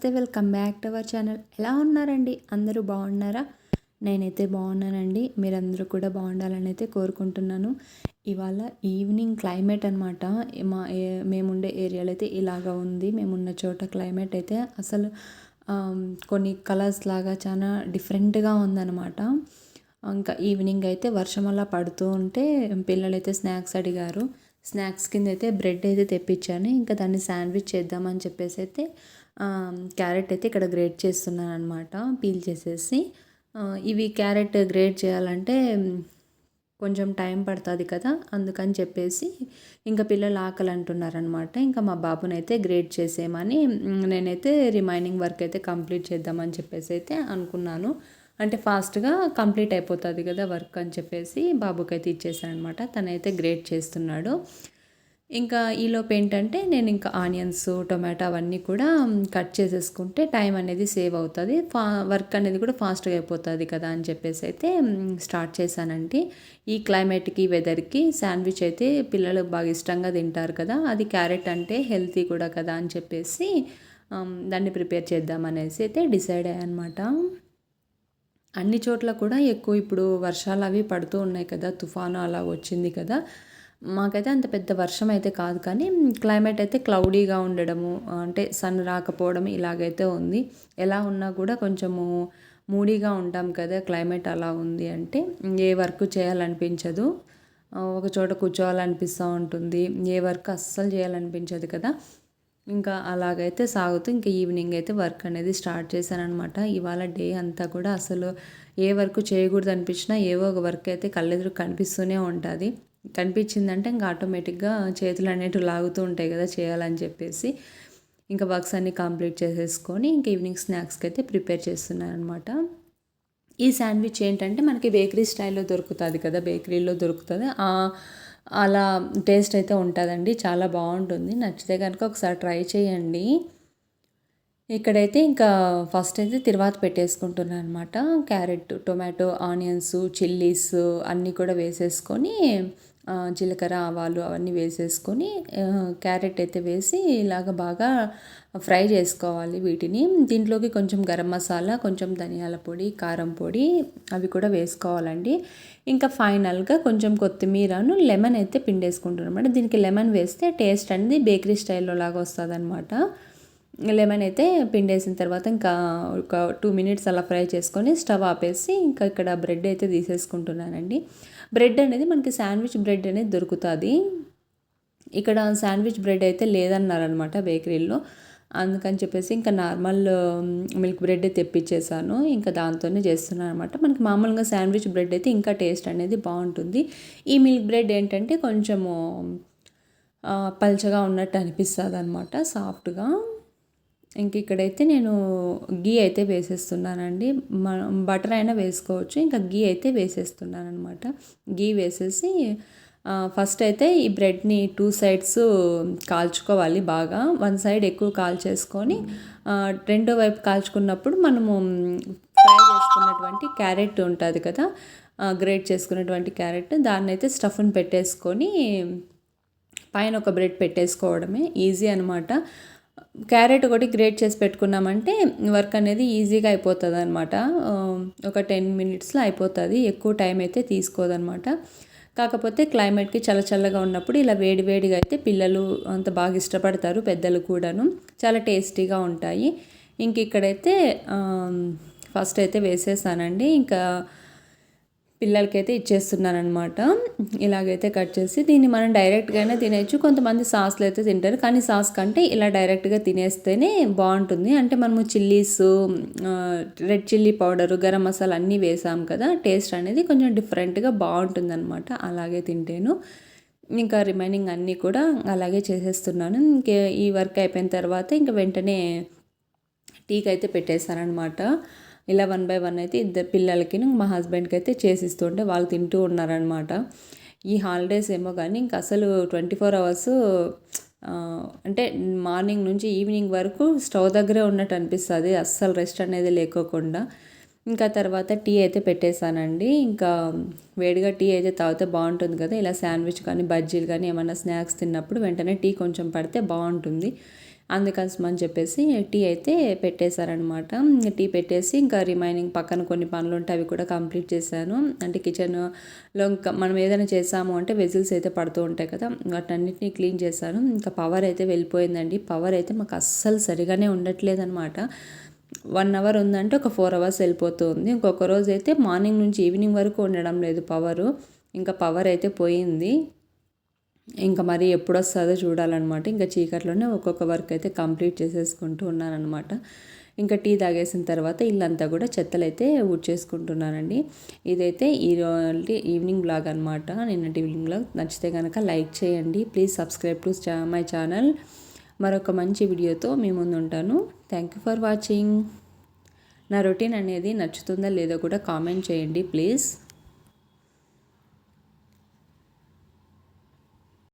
నమస్తే, welcome back to our channel. ఎలా ఉన్నారండి? అందరూ బాగున్నారా? నేనైతే బాగున్నానండి. మీరందరూ కూడా బాగుండాలని అయితే కోరుకుంటున్నాను. ఇవాళ ఈవినింగ్ క్లైమేట్ అనమాట. మేముండే ఏరియాలో అయితే ఇలాగా ఉంది. మేమున్న చోట క్లైమేట్ అయితే అసలు కొన్ని కలర్స్ లాగా చాలా డిఫరెంట్గా ఉందన్నమాట. ఇంకా ఈవినింగ్ అయితే వర్షం అలా పడుతూ ఉంటే పిల్లలైతే స్నాక్స్ అడిగారు. స్నాక్స్ కింద అయితే బ్రెడ్ అయితే తెప్పించాను. ఇంకా దాన్ని శాండ్విచ్ చేద్దామని చెప్పేసి అయితే క్యారెట్ అయితే ఇక్కడ గ్రేట్ చేస్తున్నాను అనమాట, పీల్ చేసేసి. ఇవి క్యారెట్ గ్రేట్ చేయాలంటే కొంచెం టైం పడుతుంది కదా, అందుకని చెప్పేసి ఇంకా పిల్లలు ఆకలి అంటున్నారనమాట. ఇంకా మా బాబునైతే గ్రేట్ చేసేయమని నేనైతే రిమైనింగ్ వర్క్ అయితే కంప్లీట్ చేద్దామని చెప్పేసి అయితే అనుకున్నాను. అంటే ఫాస్ట్గా కంప్లీట్ అయిపోతుంది కదా వర్క్ అని చెప్పేసి బాబుకైతే ఇచ్చేసాను అనమాట. తనైతే గ్రేట్ చేస్తున్నాడు. ఇంకా ఈలోపు ఏంటంటే నేను ఇంకా ఆనియన్స్, టొమాటో అవన్నీ కూడా కట్ చేసేసుకుంటే టైం అనేది సేవ్ అవుతుంది, వర్క్ అనేది కూడా ఫాస్ట్గా అయిపోతుంది కదా అని చెప్పేసి అయితే స్టార్ట్ చేశానండి. ఈ క్లైమేట్కి, వెదర్కి శాండ్విచ్ అయితే పిల్లలు బాగా ఇష్టంగా తింటారు కదా, అది క్యారెట్ అంటే హెల్తీ కూడా కదా అని చెప్పేసి దాన్ని ప్రిపేర్ చేద్దామనేసి అయితే డిసైడ్ అయ్యానమాట. అన్ని చోట్ల కూడా ఎక్కువ ఇప్పుడు వర్షాలు అవి పడుతూ ఉన్నాయి కదా, తుఫాను అలా వచ్చింది కదా. మాకైతే అంత పెద్ద వర్షం అయితే కాదు, కానీ క్లైమేట్ అయితే క్లౌడీగా ఉండడము, అంటే సన్ రాకపోవడం ఇలాగైతే ఉంది. ఎలా ఉన్నా కూడా కొంచెము మూడీగా ఉంటాం కదా, క్లైమేట్ అలా ఉంది అంటే ఏ వర్క్ చేయాలనిపించదు, ఒక చోట కూర్చోవాలనిపిస్తూ ఉంటుంది, ఏ వర్క్ అస్సలు చేయాలనిపించదు కదా. ఇంకా అలాగైతే సాగుతూ ఇంకా ఈవినింగ్ అయితే వర్క్ అనేది స్టార్ట్ చేశానమాట. ఇవాళ డే అంతా కూడా అసలు ఏ వర్క్ చేయకూడదు అనిపించినా ఏవో ఒక వర్క్ అయితే కళ్ళెదురు కనిపిస్తూనే ఉంటుంది. కనిపించిందంటే ఇంకా ఆటోమేటిక్గా చేతులు అనేటివి లాగుతూ ఉంటాయి కదా చేయాలని చెప్పేసి. ఇంకా వర్క్స్ అన్నీ కంప్లీట్ చేసేసుకొని ఇంక ఈవినింగ్ స్నాక్స్కి అయితే ప్రిపేర్ చేస్తున్నాను అనమాట. ఈ శాండ్విచ్ ఏంటంటే మనకి బేకరీ స్టైల్లో దొరుకుతుంది కదా, బేకరీలో దొరుకుతుంది, అలా టేస్ట్ అయితే ఉంటుందండి. చాలా బాగుంటుంది. నచ్చితే కనుక ఒకసారి ట్రై చేయండి. ఇక్కడైతే ఇంకా ఫస్ట్ అయితే తిరువాత పెట్టేసుకుంటున్నాను అనమాట. క్యారెట్, టొమాటో, ఆనియన్స్, చిల్లీస్ అన్నీ కూడా వేసేసుకొని జీలకర్ర, ఆవాలు అవన్నీ వేసేసుకొని క్యారెట్ అయితే వేసి ఇలాగ బాగా ఫ్రై చేసుకోవాలి వీటిని. దీంట్లోకి కొంచెం గరం మసాలా, కొంచెం ధనియాల పొడి, కారం పొడి అవి కూడా వేసుకోవాలండి. ఇంకా ఫైనల్గా కొంచెం కొత్తిమీరను, లెమన్ అయితే పిండేసుకుంటున్నాను అనమాట. దీనికి లెమన్ వేస్తే టేస్ట్ అనేది బేకరీ స్టైల్లో లాగా వస్తుంది అనమాట. లెమన్ అయితే పిండేసిన తర్వాత ఇంకా ఒక 2 minutes అలా ఫ్రై చేసుకొని స్టవ్ ఆపేసి ఇంకా ఇక్కడ బ్రెడ్ అయితే తీసేసుకుంటున్నానండి. బ్రెడ్ అనేది మనకి శాండ్విచ్ బ్రెడ్ అనేది దొరుకుతుంది. ఇక్కడ శాండ్విచ్ బ్రెడ్ అయితే లేదన్నారనమాట బేకరీలో. అందుకని చెప్పేసి ఇంకా నార్మల్ మిల్క్ బ్రెడ్ తెప్పించేసాను. ఇంకా దాంతోనే చేస్తున్నాను అనమాట. మనకి మామూలుగా శాండ్విచ్ బ్రెడ్ అయితే ఇంకా టేస్ట్ అనేది బాగుంటుంది. ఈ మిల్క్ బ్రెడ్ ఏంటంటే కొంచెము పల్చగా ఉన్నట్టు అనిపిస్తుంది అనమాట, సాఫ్ట్గా. ఇంక ఇక్కడైతే నేను గీ అయితే వేసేస్తున్నానండి. బటర్ అయినా వేసుకోవచ్చు, ఇంకా గీ అయితే వేసేస్తున్నాను అనమాట. గీ వేసేసి ఫస్ట్ అయితే ఈ బ్రెడ్ని 2 sides కాల్చుకోవాలి బాగా. 1 side ఎక్కువ కాల్చేసుకొని రెండో వైపు కాల్చుకున్నప్పుడు మనము ఫ్రై చేసుకున్నటువంటి క్యారెట్ ఉంటుంది కదా, గ్రేట్ చేసుకున్నటువంటి క్యారెట్, దాన్ని అయితే స్టఫ్ని పెట్టేసుకొని పైన ఒక బ్రెడ్ పెట్టేసుకోవడమే, ఈజీ అనమాట. క్యారెట్ ఒకటి గ్రేట్ చేసి పెట్టుకున్నామంటే వర్క్ అనేది ఈజీగా అయిపోతుంది అనమాట. ఒక 10 minutesలో అయిపోతుంది, ఎక్కువ టైం అయితే తీసుకోదనమాట. కాకపోతే క్లైమేట్కి చల్లగా ఉన్నప్పుడు ఇలా వేడిగా అయితే పిల్లలు అంత బాగా ఇష్టపడతారు, పెద్దలు కూడాను. చాలా టేస్టీగా ఉంటాయి. ఇంక ఇక్కడైతే ఫస్ట్ అయితే వేసేసానండి. ఇంకా పిల్లలకైతే ఇచ్చేస్తున్నాను అనమాట. ఇలాగైతే కట్ చేసి దీన్ని మనం డైరెక్ట్గా అయినా తినేయచ్చు. కొంతమంది సాస్లు అయితే తింటారు, కానీ సాస్ కంటే ఇలా డైరెక్ట్గా తినేస్తేనే బాగుంటుంది. అంటే మనము chillies, red chilli powder, garam masala అన్నీ వేసాం కదా, టేస్ట్ అనేది కొంచెం డిఫరెంట్గా బాగుంటుంది అనమాట అలాగే తింటేను. ఇంకా రిమైనింగ్ అన్నీ కూడా అలాగే చేసేస్తున్నాను. ఇంకే ఈ వర్క్ అయిపోయిన తర్వాత ఇంకా వెంటనే టీకి అయితే పెట్టేశానమాట. ఇలా 1 by 1 అయితే ఇద్దరు పిల్లలకి, మా హస్బెండ్కి అయితే చేసిస్తుంటే వాళ్ళు తింటూ ఉన్నారనమాట. ఈ హాలిడేస్ ఏమో కానీ ఇంక అసలు 24 hours అంటే మార్నింగ్ నుంచి ఈవినింగ్ వరకు స్టవ్ దగ్గరే ఉన్నట్టు అనిపిస్తుంది, అస్సలు రెస్ట్ అనేది లేకోకుండా. ఇంకా తర్వాత టీ అయితే పెట్టేశానండి. ఇంకా వేడిగా టీ అయితే తాగితే బాగుంటుంది కదా, ఇలా శాండ్విచ్ కానీ బజ్జీలు కానీ ఏమన్నా స్నాక్స్ తిన్నప్పుడు వెంటనే టీ కొంచెం పడితే బాగుంటుంది. అందుకోసమని చెప్పేసి టీ అయితే పెట్టేశారనమాట. టీ పెట్టేసి ఇంకా రిమైనింగ్ పక్కన కొన్ని పనులు ఉంటే అవి కూడా కంప్లీట్ చేశాను. అంటే కిచెన్లో ఇంకా మనం ఏదైనా చేసాము అంటే వెజిల్స్ అయితే పడుతూ ఉంటాయి కదా, వాటన్నిటిని క్లీన్ చేశాను. ఇంకా పవర్ అయితే వెళ్ళిపోయిందండి. పవర్ అయితే మాకు అస్సలు సరిగానే ఉండట్లేదన్నమాట. 1 అవర్ ఉందంటే ఒక 4 అవర్స్ వెళ్ళిపోతుంది. ఇంకొక రోజు అయితే మార్నింగ్ నుంచి ఈవినింగ్ వరకు ఉండడం లేదు పవరు. ఇంకా పవర్ అయితే పోయింది. ఇంకా మరి ఎప్పుడొస్తుందో చూడాలన్నమాట. ఇంకా చీకట్లోనే ఒక్కొక్క వర్క్ అయితే కంప్లీట్ చేసేసుకుంటూ ఉన్నానన్నమాట. ఇంకా టీ తాగేసిన తర్వాత ఇల్లంతా కూడా చెత్తలు అయితే ఊడ్చేసుకుంటున్నానండి. ఇదైతే ఈరోజు ఈవినింగ్ బ్లాగ్ అనమాట. నిన్నటి ఈవినింగ్ బ్లాగ్ నచ్చితే కనుక లైక్ చేయండి. Please subscribe to my channel. మరొక మంచి వీడియోతో మీ ముందు ఉంటాను. Thank you for watching. నా రొటీన్ అనేది నచ్చుతుందా లేదో కూడా కామెంట్ చేయండి ప్లీజ్.